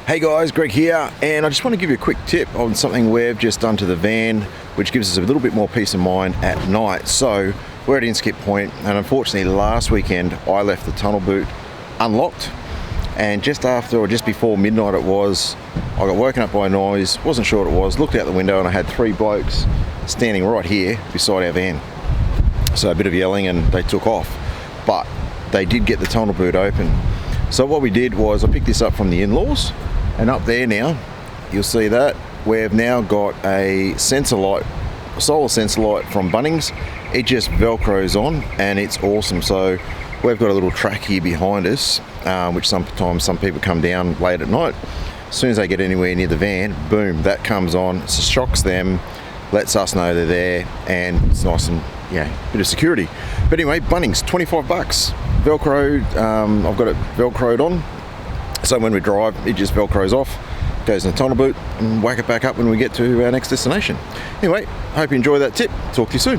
Hey guys, Greg here, and I just want to give you a quick tip on something we've just done to the van, which gives us a little bit more peace of mind at night. So we're at Inskip Point, and unfortunately last weekend I left the tunnel boot unlocked, and just after or just before midnight it was, I got woken up by a noise, wasn't sure what it was, looked out the window and I had three blokes standing right here beside our van. So a bit of yelling and they took off, but they did get the tunnel boot open. So what we did was I picked this up from the in-laws, and up there now you'll see that we've now got a sensor light, a solar sensor light from Bunnings. It just velcros on and it's awesome. So we've got a little track here behind us, which sometimes some people come down late at night. As soon as they get anywhere near the van, boom, that comes on. It shocks them, lets us know they're there, and it's nice and bit of security. But anyway, Bunnings, 25 bucks, velcroed. I've got it velcroed on, so when we drive it just velcros off, goes in the tunnel boot, and whack it back up when we get to our next destination. Anyway, hope you enjoy that tip. Talk to you soon.